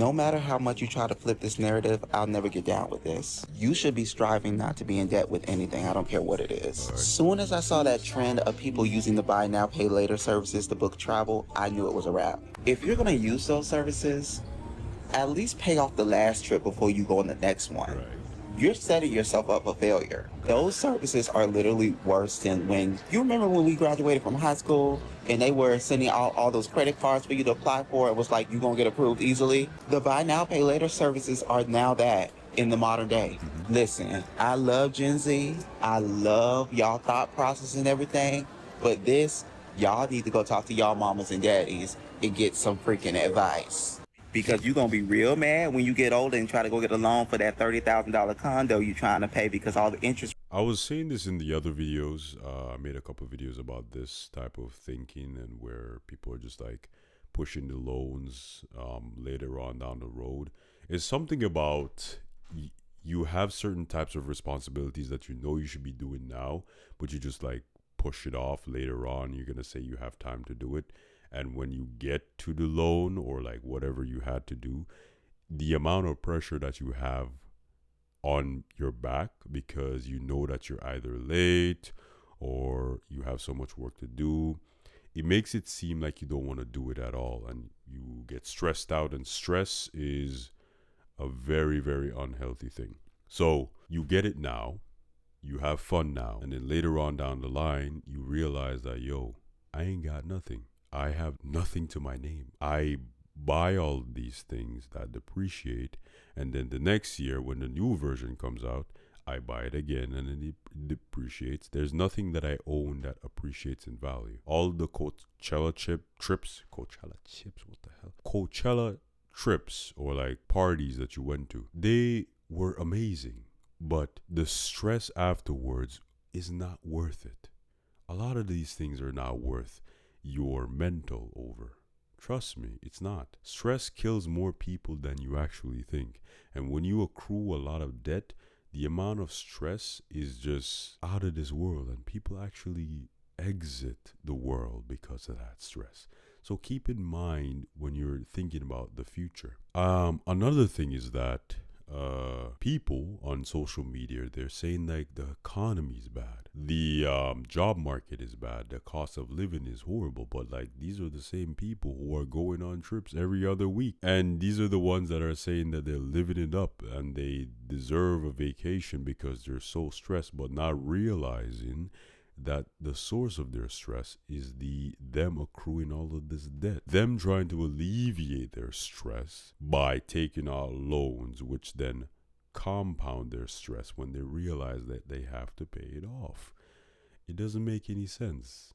No matter how much you try to flip this narrative, I'll never get down with this. You should be striving not to be in debt with anything. I don't care what it is. All right. Soon as I saw that trend of people using the buy now, pay later services to book travel, I knew it was a wrap. If you're gonna use those services, at least pay off the last trip before you go on the next one. Right. You're setting yourself up for failure. Those services are literally worse than when you remember when we graduated from high school and they were sending out all those credit cards for you to apply for. It was like you're gonna get approved easily. The buy now, pay later services are now that in the modern day. Listen, I love Gen Z. I love y'all thought process and everything, but this, y'all need to go talk to y'all mamas and daddies and get some freaking advice. Because you're going to be real mad when you get older and try to go get a loan for that $30,000 condo you're trying to pay because all the interest. I was saying this in the other videos. I made a couple of videos about this type of thinking and where people are just like pushing the loans later on down the road. It's something about you have certain types of responsibilities that you know you should be doing now, but you just like push it off later on. You're going to say you have time to do it. And when you get to the loan or like whatever you had to do, the amount of pressure that you have on your back because you know that you're either late or you have so much work to do, it makes it seem like you don't want to do it at all. And you get stressed out, and stress is a very, very unhealthy thing. So you get it now, you have fun now, and then later on down the line, you realize that, yo, I ain't got nothing. I have nothing to my name. I buy all these things that depreciate, and then the next year when the new version comes out, I buy it again and then it depreciates. There's nothing that I own that appreciates in value. All the Coachella trips, what the hell? Coachella trips or like parties that you went to, they were amazing, but the stress afterwards is not worth it. A lot of these things are not worth your mental over. Trust me, it's not. Stress kills more people than you actually think. And when you accrue a lot of debt, the amount of stress is just out of this world, and people actually exit the world because of that stress. So keep in mind when you're thinking about the future. Another thing is that people on social media, they're saying like the economy is bad, the job market is bad, the cost of living is horrible, but like these are the same people who are going on trips every other week, and these are the ones that are saying that they're living it up and they deserve a vacation because they're so stressed, but not realizing that the source of their stress is them accruing all of this debt, them trying to alleviate their stress by taking out loans, which then compound their stress when they realize that they have to pay it off. It doesn't make any sense.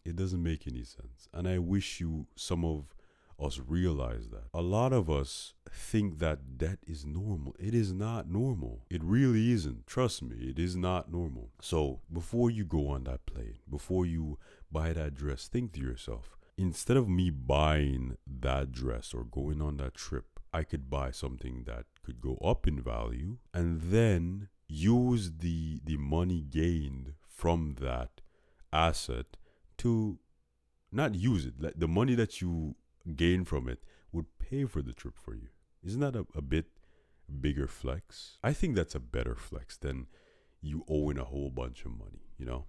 It doesn't make any sense. And I wish some of us realize that. A lot of us think that debt is normal. It is not normal. It really isn't. Trust me, it is not normal. So before you go on that plane, before you buy that dress, think to yourself, instead of me buying that dress or going on that trip, I could buy something that could go up in value and then use the money gained from that asset to not use it. Like the money that you gain from it would pay for the trip for you. Isn't that a bit bigger flex? I think that's a better flex than you owing a whole bunch of money, you know?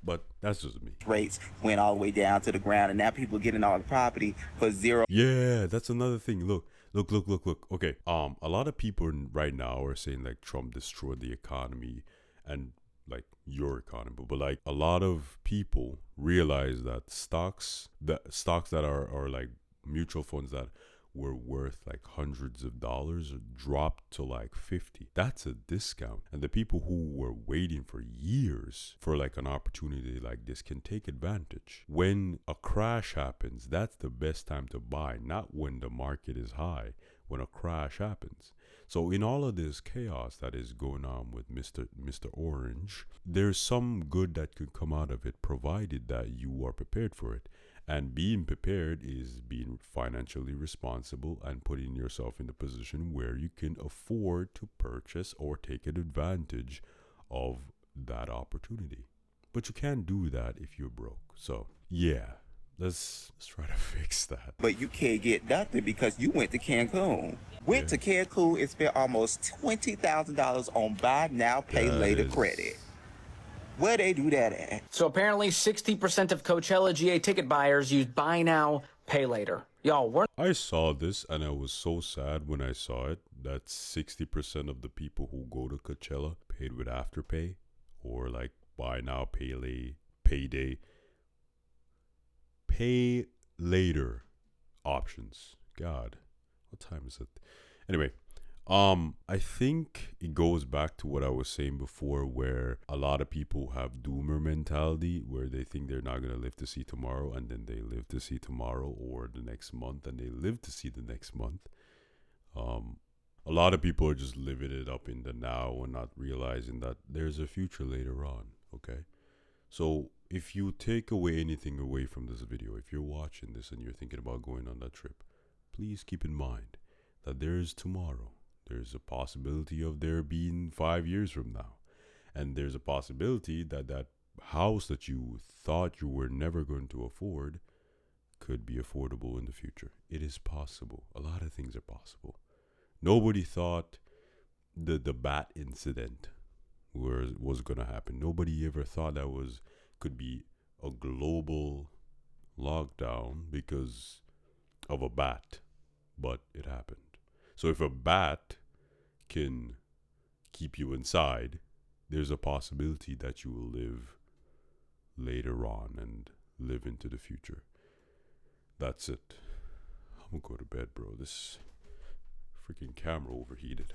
But that's just me. Rates went all the way down to the ground, and now people getting all the property for zero. Yeah, that's another thing. Look. Okay, a lot of people right now are saying like Trump destroyed the economy and like your economy, but like a lot of people realize that stocks that are like mutual funds that were worth like hundreds of dollars dropped to like 50. That's a discount, and the people who were waiting for years for like an opportunity like this can take advantage. When a crash happens, that's the best time to buy, not when the market is high. When a crash happens. So in all of this chaos that is going on with Mr. Orange, there's some good that could come out of it, provided that you are prepared for it. And being prepared is being financially responsible and putting yourself in a position where you can afford to purchase or take advantage of that opportunity. But you can't do that if you're broke. So yeah, let's try to fix that. but you can't get nothing because you went to Cancun. Went Yeah, to Cancun and spent almost $20,000 on buy now, pay that later credit. is. Where they do that at? So apparently 60% of Coachella GA ticket buyers use buy now, pay later. Y'all, we're I saw this and I was so sad when I saw it that 60% of the people who go to Coachella paid with Afterpay or like buy now, pay late, payday, pay later options. God, what time is it? Anyway, I think it goes back to what I was saying before, where a lot of people have doomer mentality, where they think they're not gonna live to see tomorrow, and then they live to see tomorrow or the next month, and they live to see the next month. A lot of people are just living it up in the now and not realizing that there's a future later on. Okay, so if you take away anything away from this video, if you're watching this and you're thinking about going on that trip, please keep in mind that there is tomorrow. There's a possibility of there being 5 years from now. And there's a possibility that that house that you thought you were never going to afford could be affordable in the future. It is possible. A lot of things are possible. Nobody thought the bat incident was going to happen. Nobody ever thought that could be a global lockdown because of a bat, but it happened. So if a bat can keep you inside, there's a possibility that you will live later on and live into the future. That's it. I'm gonna go to bed, bro. This freaking camera overheated.